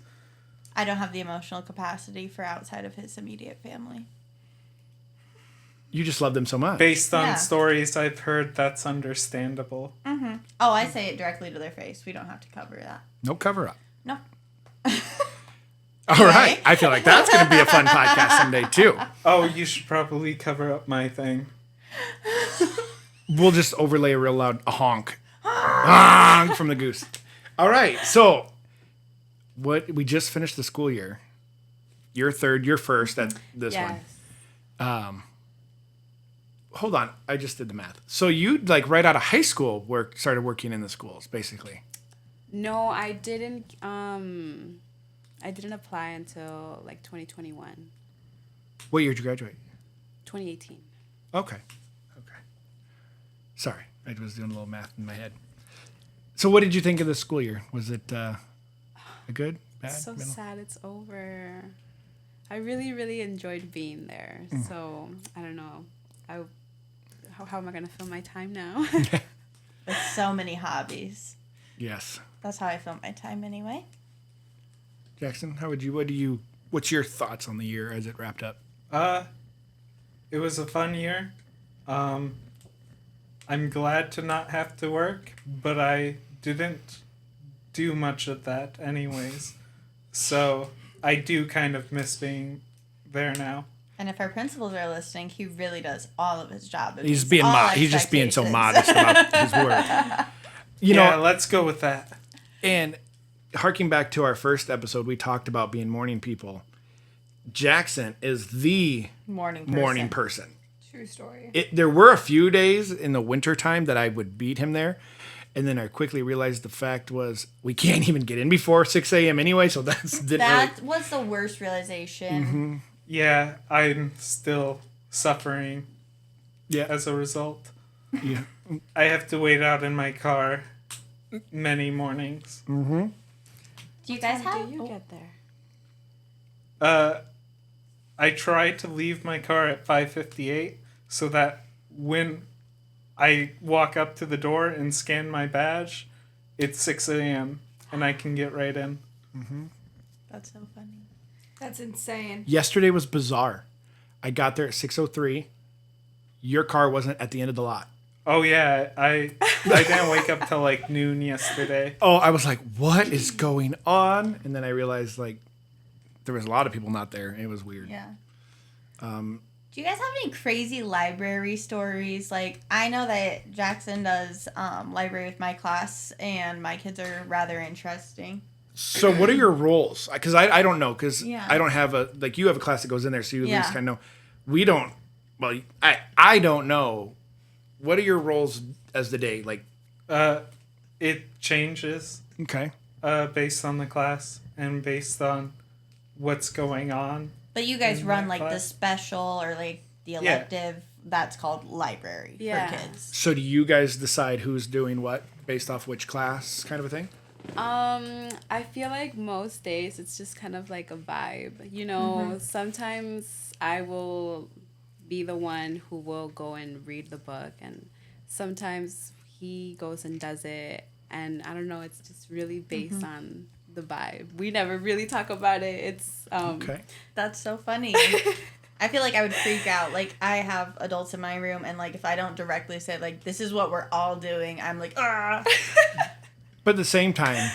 I don't have the emotional capacity for outside of his immediate family. You just love them so much. Based on Yeah. stories I've heard, that's understandable. Mm-hmm. Oh, I say it directly to their face. We don't have to cover that. No cover up. No. All right. I feel like that's going to be a fun podcast someday, too. Oh, you should probably cover up my thing. We'll just overlay a real loud honk. Honk from the goose. All right. So, we just finished the school year. You're third. You're first at this one. Hold on. I just did the math. So, you, like, right out of high school, started working in the schools, basically. No, I didn't. I didn't apply until like 2021. What year did you graduate? 2018. Okay. Sorry. I was doing a little math in my head. So, what did you think of the school year? Was it a good, bad, So middle? sad it's over. I really, really enjoyed being there. So I don't know. How am I gonna fill my time now? With so many hobbies. Yes. That's how I fill my time anyway. Jackson, what's your thoughts on the year as it wrapped up? It was a fun year. I'm glad to not have to work, but I didn't do much of that anyways. So I do kind of miss being there now. And if our principals are listening, he really does all of his job. It He's meets being all he's just being so expectations. modest about his work. You Yeah, know, let's go with that. and harking back to our first episode, we talked about being morning people. Jackson is the Morning person. True story. There were a few days in the wintertime that I would beat him there. And then I quickly realized the fact was we can't even get in before 6 a.m. anyway. So That was the worst realization. Mm-hmm. Yeah, I'm still suffering Yeah. as a result. Yeah. I have to wait out in my car many mornings. Mm-hmm. Do you guys How have? do you get there? I try to leave my car at 5:58 so that when I walk up to the door and scan my badge, it's 6 a.m. and I can get right in. That's so funny. That's insane. Yesterday was bizarre. I got there at 6:03. Your car wasn't at the end of the lot. Oh yeah, I didn't wake up till like noon yesterday. Oh, I was like, what is going on? And then I realized, like, there was a lot of people not there. It was weird. Yeah. Do you guys have any crazy library stories? Like, I know that Jackson does library with my class, and my kids are rather interesting. So what are your roles? Because I don't know, because Yeah. I don't have you have a class that goes in there, so you at Yeah. least kind of know. We don't, well, I don't know. What are your roles as the day? Like, It changes okay. based on the class and based on what's going on. But you guys In run, my like, the class? special or, like, the elective. That's called library Yeah. for kids. So do you guys decide who's doing what based off which class kind of a thing? I feel like most days it's just kind of like a vibe. You know, sometimes I will be the one who will go and read the book, and sometimes he goes and does it, and I don't know, it's just really based on the vibe. We never really talk about it. It's Okay. That's so funny. I feel like I would freak out. Like, I have adults in my room, and, like, if I don't directly say, like, this is what we're all doing, I'm like, ah. But at the same time,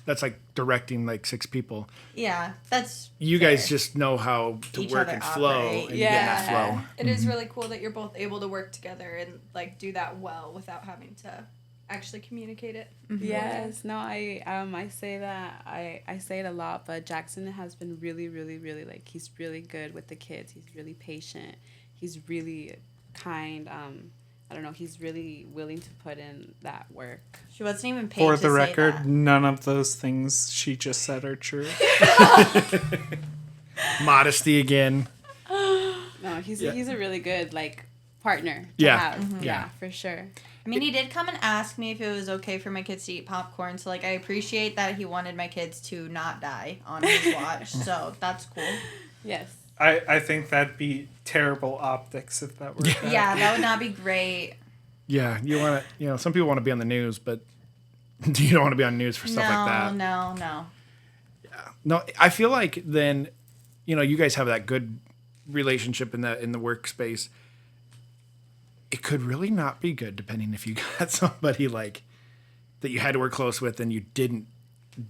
that's like directing like 6 people. Yeah, that's You guys just know how to Each work other and flow operate. and get in that Yeah. flow. It is really cool that you're both able to work together and like do that well without having to actually communicate it. Yes, no, I say that I say it a lot, but Jackson has been really, really, really, like, he's really good with the kids. He's really patient. He's really kind. I don't know. He's really willing to put in that work. She wasn't even paid For to the say record, that. none of those things she just said are true. Modesty again. No, he's a really good, like, partner to Yeah. have. Yeah, for sure. I mean, he did come and ask me if it was okay for my kids to eat popcorn. So, like, I appreciate that he wanted my kids to not die on his watch. So that's cool. Yes. I think that'd be terrible optics if that were that. Yeah, that would not be great. Yeah, you want to, some people want to be on the news, but you don't want to be on the news for stuff like that. No. No, I feel like then, you guys have that good relationship in the workspace. It could really not be good depending if you got somebody like that you had to work close with and you didn't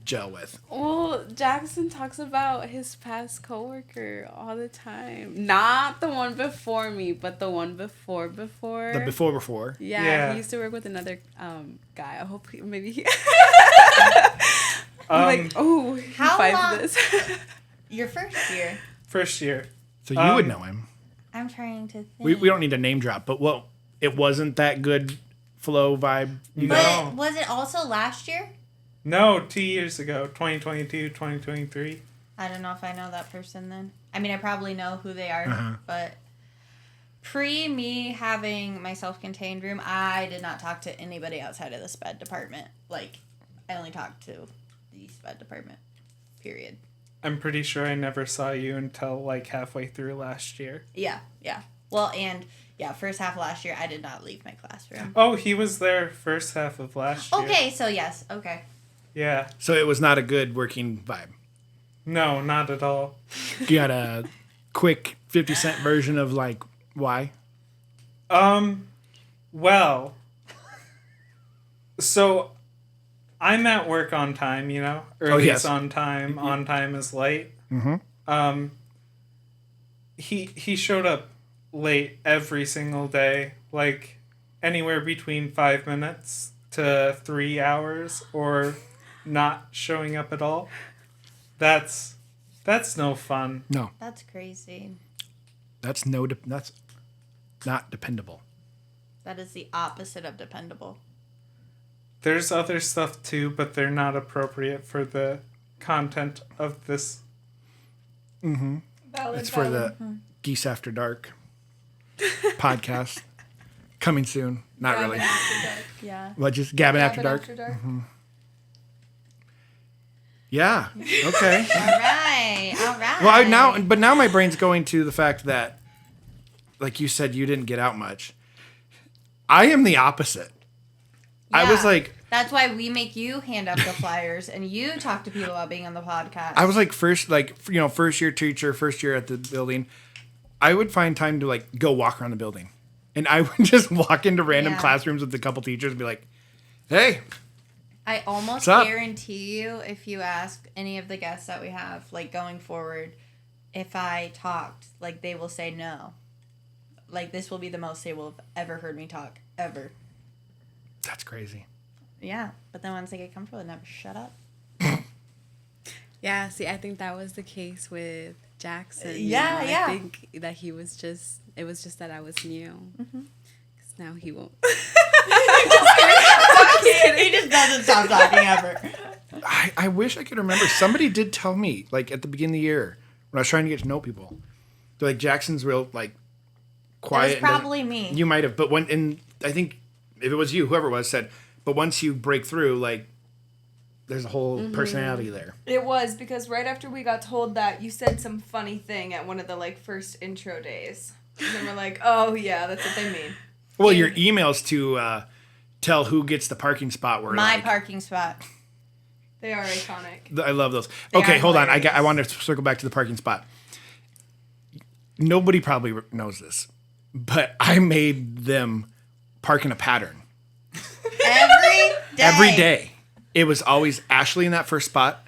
gel with. Well, Jackson talks about his past coworker all the time. Not the one before me, but the one before. The before. Yeah, he used to work with another guy. I hope maybe he... I'm he How finds long- this. Your first year. First year. So you would know him. I'm trying to think. We don't need to name drop, but it wasn't that good flow vibe. You But guys. was it also last year? No, 2 years ago, 2022, 2023. I don't know if I know that person then. I mean, I probably know who they are, but pre me having my self-contained room, I did not talk to anybody outside of the sped department. Like, I only talked to the sped department, period. I'm pretty sure I never saw you until like halfway through last year. Yeah. Well, and first half of last year, I did not leave my classroom. Oh, he was there first half of last year. Okay, so yes, okay. Yeah. So it was not a good working vibe. No, not at all. You got a quick 50-cent version of like why? Well, so I'm at work on time, early yes. is on time is late. Mm-hmm. He showed up late every single day, like anywhere between 5 minutes to 3 hours, or not showing up at all. That's no fun. No, That's crazy. that's not dependable. That is the opposite of dependable. There's other stuff too, but they're not appropriate for the content of this. Mm-hmm. Valid, It's for valid. the Geese After Dark podcast coming soon. Not Gabbing really, After Dark. Yeah. but just Gabbing After Gabbing Dark. After Dark. Yeah. Okay. All right. Well, now my brain's going to the fact that, like you said, you didn't get out much. I am the opposite. I was Yeah. like, That's why we make you hand out the flyers and you talk to people about being on the podcast. I was like first year teacher, first year at the building. I would find time to like go walk around the building, and I would just walk into random Yeah. classrooms with a couple teachers and be like, "Hey, I almost What's up? guarantee you, if you ask any of the guests that we have, like going forward, if I talked, like they will say no. Like this will be the most they will have ever heard me talk, ever. that's crazy." Yeah, but then once they get comfortable, they never shut up. Yeah, see, I think that was the case with Jackson. Yeah, yeah. I think that it was just that I was new. Because now he won't. He just doesn't stop talking ever. I wish I could remember. Somebody did tell me, like at the beginning of the year, when I was trying to get to know people, they're like, Jackson's real like quiet. It was probably me. You might have, but I think if it was you, whoever it was, said, but once you break through, like, there's a whole personality there. It was because right after we got told that, you said some funny thing at one of the like first intro days. And then we're like, oh yeah, that's what they mean. Well, your emails to tell who gets the parking spot were My like, parking spot. They are iconic. I love those. They Okay, are hold on. hilarious. I want to circle back to the parking spot. Nobody probably knows this, but I made them park in a pattern. Every day. It was always Ashley in that first spot,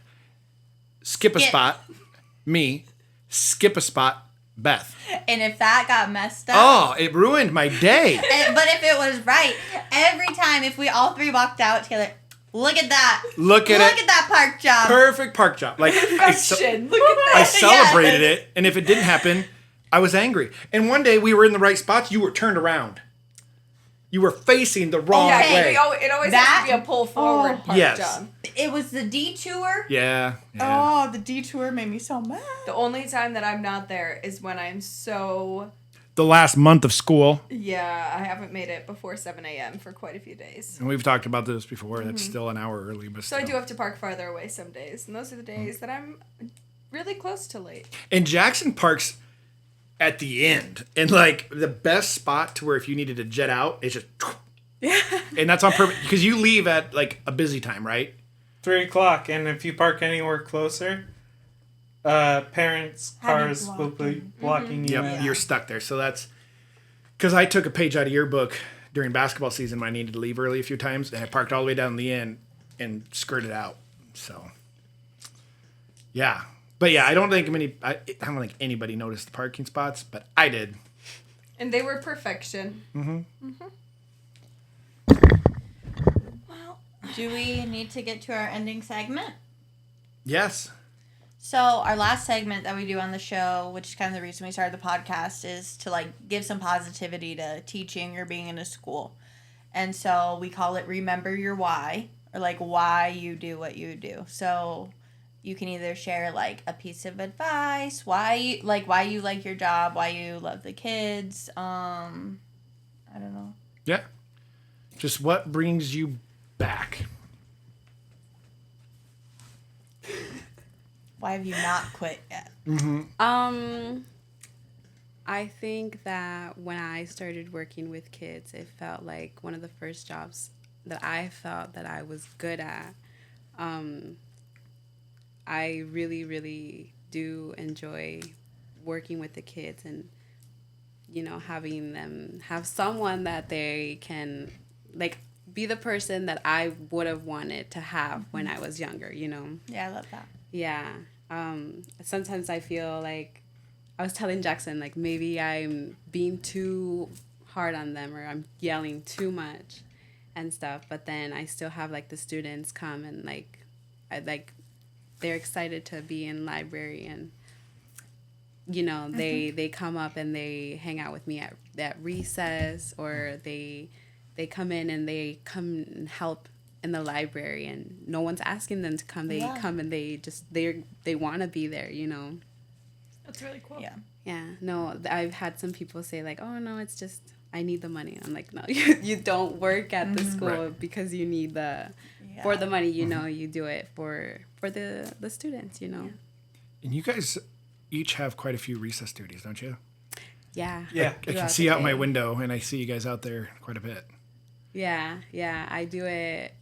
skip a Skip. spot, me, skip a spot, Beth. And if that got messed up. Oh, it ruined my day. But if it was right, every time if we all three walked out together, look at that. Look at it. Look at that park job. Perfect park job. Like Perfection. Look at that. I celebrated it, and if it didn't happen, I was angry. And one day we were in the right spots, you were turned around. You were facing the wrong Yeah, way. it always has to be a pull forward part, Yes. John. It was the detour. Yeah. Oh, the detour made me so mad. The only time that I'm not there is when I'm so... The last month of school, Yeah, I haven't made it before 7 a.m. for quite a few days. and we've talked about this before, that's still an hour early, but So I still. do have to park farther away some days. And those are the days that I'm really close to late. And Jackson parks at the end, and like the best spot to where if you needed to jet out, it's just, and that's on purpose because you leave at like a busy time, right? 3 o'clock, and if you park anywhere closer, parents' Have you cars will be blocking? blocking you. Yep, in. you're stuck there. So that's because I took a page out of your book during basketball season when I needed to leave early a few times, and I parked all the way down the end and skirted out. So, yeah. But yeah, I don't think anybody noticed the parking spots, but I did. And they were perfection. Well, do we need to get to our ending segment? Yes. So our last segment that we do on the show, which is kind of the reason we started the podcast, is to like give some positivity to teaching or being in a school. And so we call it Remember Your Why, or like why you do what you do. So you can either share like a piece of advice, why you like your job, why you love the kids. I don't know. Yeah. Just what brings you back? Why have you not quit yet? I think that when I started working with kids, it felt like one of the first jobs that I felt that I was good at. I really, really do enjoy working with the kids and, you know, having them have someone that they can, like, be the person that I would have wanted to have when I was younger, you know? Yeah, I love that. Yeah. Sometimes I feel like I was telling Jackson, like, maybe I'm being too hard on them or I'm yelling too much and stuff. But then I still have, like, the students come and, like, they're excited to be in library and, you know, they come up and they hang out with me at recess, or they come in and they come and help in the library, and no one's asking them to come. They come and they want to be there, you know. That's really cool. Yeah. Yeah. No, I've had some people say like, "Oh no, it's just I need the money." I'm like, "No, you don't work at the school Right. because you need for the money, you know. You do it for the students, you know." And you guys each have quite a few recess duties, don't you? Yeah. Yeah. I can Throughout see the out my day. window, and I see you guys out there quite a bit. Yeah. I do it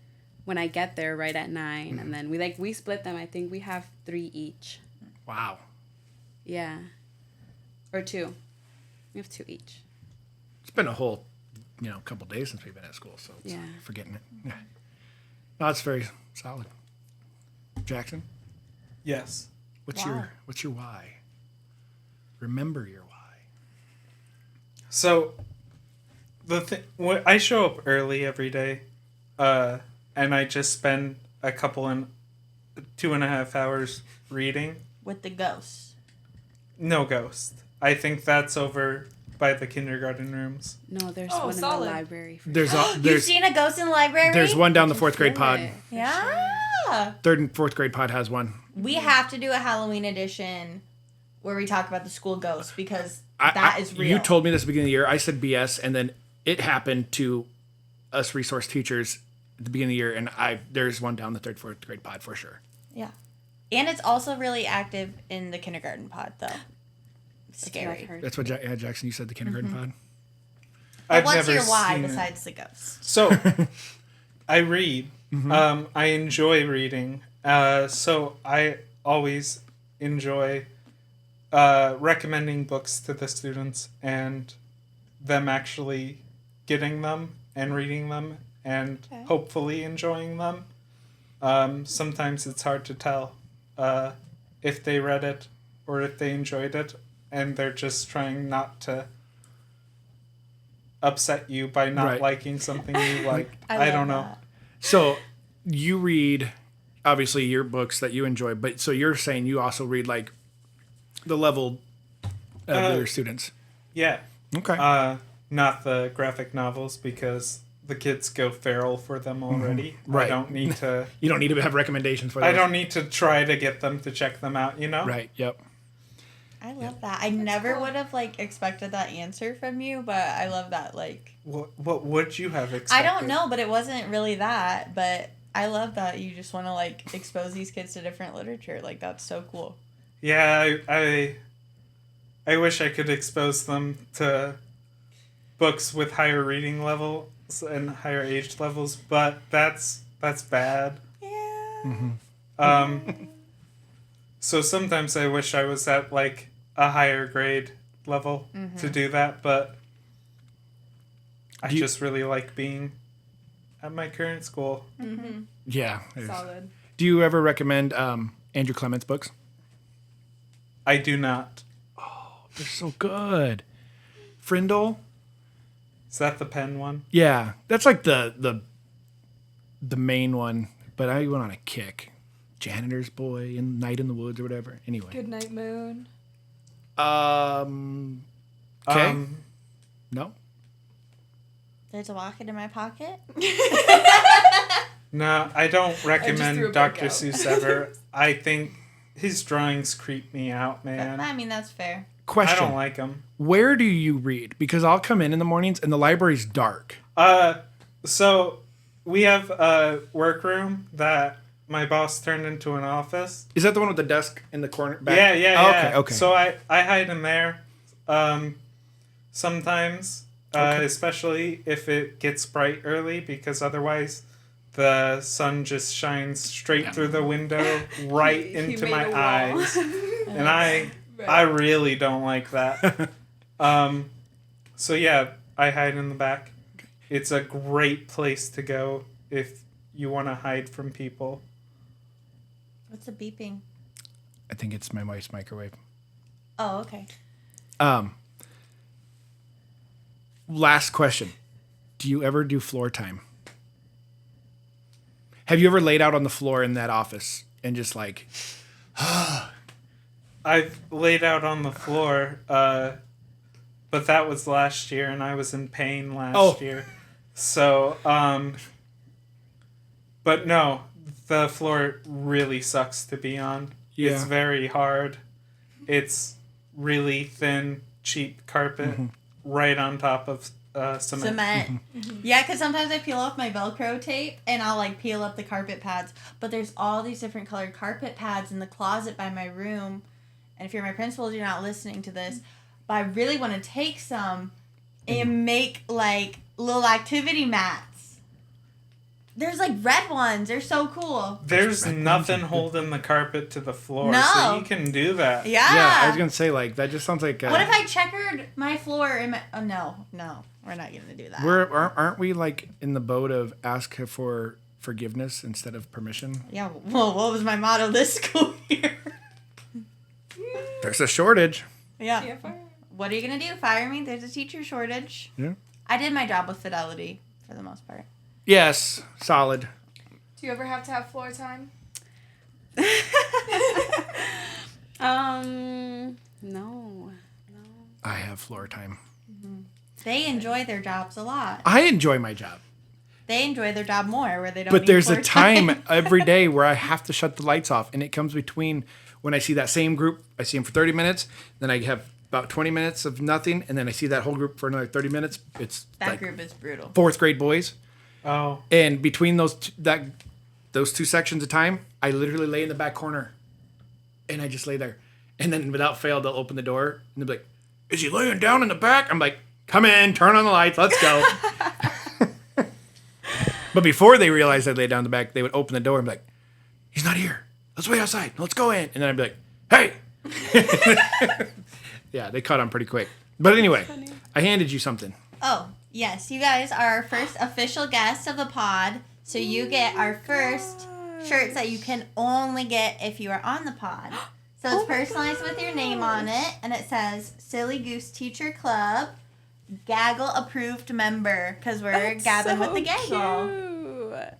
when I get there right at 9, and then we split them. I think we have 3 each. Wow. Yeah. Or 2. We have 2 each. It's been a whole, couple days since we've been at school, so it's Yeah. forgetting it. Yeah. No, that's very solid. Jackson, Yes. what's your why? Remember your why. So, I show up early every day, and I just spend a couple and 2.5 hours reading. With the ghosts. No ghost. I think that's over by the kindergarten rooms. No, there's Oh, one solid. in the library. For There's You've there's seen a ghost in the library? there's one down the I 4th grade feel pod. it. Yeah. 3rd and 4th grade pod has one. We have to do a Halloween edition where we talk about the school ghosts, because that is real. You told me this at the beginning of the year. I said BS, and then it happened to us resource teachers at the beginning of the year, and there's one down the 3rd, 4th grade pod for sure. Yeah. And it's also really active in the kindergarten pod, though. That's what I've Scary. heard. That's what Jackson, you said, the kindergarten pod. But I've what's never your why seen it. besides the ghosts? So, I read. I enjoy reading. So I always enjoy recommending books to the students and them actually getting them and reading them and hopefully enjoying them. Sometimes it's hard to tell if they read it or if they enjoyed it, and they're just trying not to upset you by not Right. liking something you like. I love don't know. that. So you read, obviously, your books that you enjoy, but so you're saying you also read like the level of your students. Yeah. Okay. Not the graphic novels, because the kids go feral for them already. Right. I don't need to. You don't need to have recommendations for those. I don't need to try to get them to check them out. You know. Right. Yep. I love that. I never would have expected that answer from you, but I love that. What would you have expected? I don't know, but it wasn't really that. But I love that you just want to expose these kids to different literature. That's so cool. Yeah, I wish I could expose them to books with higher reading levels and higher age levels, but that's bad. Yeah. So sometimes I wish I was at like a higher grade level to do that, but I just really like being at my current school. Yeah. it is. Solid. Do you ever recommend Andrew Clement's books? I do not. They're so good. Frindle? Is that the pen one? Yeah. That's like the main one. But I went on a kick. Janitor's Boy and Night in the Woods or whatever. Anyway. Good Night Moon. Okay. No. There's a rocket in my pocket. No, I don't threw a recommend book Dr. out. Seuss ever. I think his drawings creep me out, man. I mean, that's fair. I Question. don't like them. Where do you read? Because I'll come in the mornings and the library's dark. So we have a workroom that my boss turned into an office. Is that the one with the desk in the corner? Back? Yeah, yeah, Oh, yeah. okay. So I hide in there sometimes, especially if it gets bright early, because otherwise the sun just shines straight through the window right He into made my a wall. eyes. And I really don't like that. So yeah, I hide in the back. It's a great place to go if you want to hide from people. What's the beeping? I think it's my wife's microwave. Oh, okay. Last question. Do you ever do floor time? Have you ever laid out on the floor in that office and just like... I've laid out on the floor, but that was last year, and I was in pain last year. So, but no, the floor really sucks to be on. Yeah. It's very hard. It's really thin, cheap carpet right on top of cement. Yeah, because sometimes I peel off my Velcro tape and I'll like peel up the carpet pads. But there's all these different colored carpet pads in the closet by my room. And if you're my principal, you're not listening to this. But I really want to take some and make like little activity mats. There's like red ones. They're so cool. There's nothing holding the carpet to the floor, No. so you can do that. Yeah. Yeah, I was going to say, like, that just sounds like... What if I checkered my floor in my... Oh, no. We're not going to do that. Aren't we, like, in the boat of ask for forgiveness instead of permission? Yeah, well, what was my motto this school year? There's a shortage. Yeah. TFR. What are you going to do? Fire me? There's a teacher shortage. Yeah. I did my job with fidelity for the most part. Yes, solid. Do you ever have to have floor time? No. I have floor time. They enjoy their jobs a lot. I enjoy my job. They enjoy their job more where they don't But need there's a floor time every day where I have to shut the lights off, and it comes between when I see that same group, I see them for 30 minutes, then I have about 20 minutes of nothing, and then I see that whole group for another 30 minutes. It's That like group is brutal. 4th grade boys. Oh, And between those two sections of time, I literally lay in the back corner, and I just lay there. And then without fail, they'll open the door, and they'll be like, "Is he laying down in the back?" I'm like, "Come in, turn on the lights, let's go." But before they realized I lay down in the back, they would open the door and be like, "He's not here. Let's wait outside. Let's go in." And then I'd be like, "Hey!" Yeah, they caught on pretty quick. But anyway, I handed you something. Oh, yes. You guys are our first official guests of the pod. So you get our first shirts that you can only get if you are on the pod. So it's personalized with your name on it. And it says Silly Goose Teacher Club, Gaggle approved member. Because we're gabbing with the Gaggle. Cute.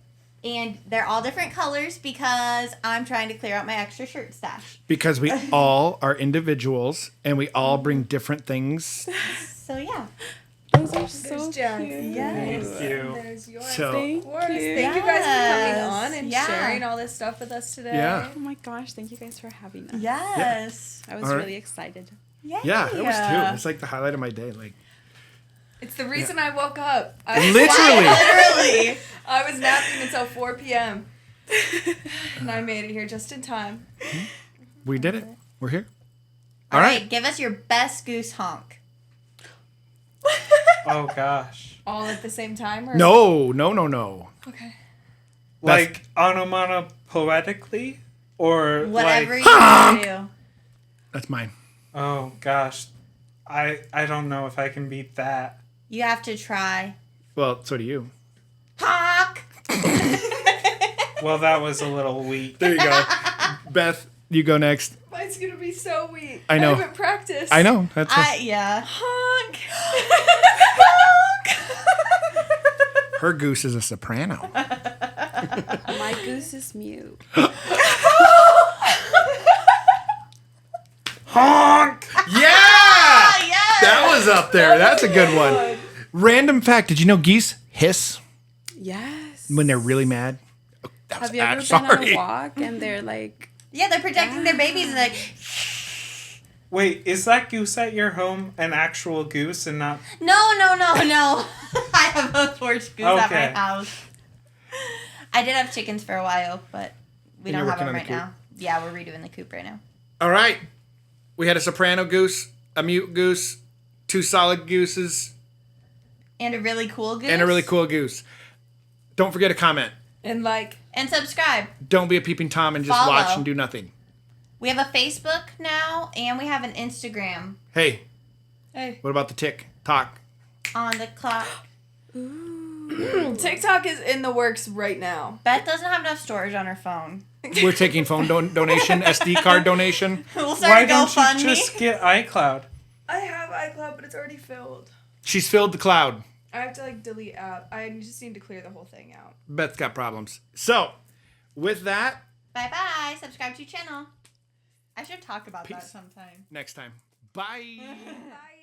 And they're all different colors because I'm trying to clear out my extra shirt stash. Because we all are individuals, and we all bring different things. So yeah. Those are so There's cute. Jack. Yes. thank you. There's yours. So- Thank Of course. you. Thank you guys for coming Yes. on and Yeah. sharing all this stuff with us today. Yeah. Oh my gosh, thank you guys for having us. Yes. I was All right. really excited. Yay. Yeah, it was too. It's like the highlight of my day. Like, It's the reason I woke up. I literally. Literally. I was napping until 4 p.m. and I made it here just in time. We did it. We're here. All right. Give us your best goose honk. Oh gosh. All at the same time? Or? No. Okay. Like onomatopoeia. poetically or Whatever like, you want to do. That's mine. oh gosh, I don't know if I can beat that. You have to try. Well, so do you. Honk! Well, that was a little weak. There you go. Beth, you go next. Mine's gonna be so weak. I know. I haven't practiced. I know. That's Yeah. Honk. her goose is a soprano. My goose is mute. Honk! Yeah! Yes! That was up there. That's a good one. Random fact: did you know geese hiss Yes. when they're really mad? Oh, that was Have you ever been on a walk and they're like, Yeah, they're protecting their babies and like, Wait, is that goose at your home an actual goose and not? no. I have a porch goose at Okay. my house. I did have chickens for a while, but we And don't you're have them working on right the now. Yeah, we're redoing the coop right now. All right. We had a soprano goose, a mute goose, 2 solid gooses, And a really cool goose. and a really cool goose. Don't forget to comment. And like, And subscribe. Don't be a peeping Tom and just Follow. watch and do nothing. We have a Facebook now, and we have an Instagram Hey, hey, what about the TikTok? on the clock. TikTok is in the works right now. Beth doesn't have enough storage on her phone. We're taking phone donation, SD card donation. We'll Why start a don't you GoFundMe. just get iCloud? I have iCloud, but it's already filled. She's filled the cloud. I have to like delete app. I just need to clear the whole thing out. Beth's got problems. So, with that, Bye-bye. Subscribe to channel. I should talk about that Peace. sometime. next time. Bye. Bye.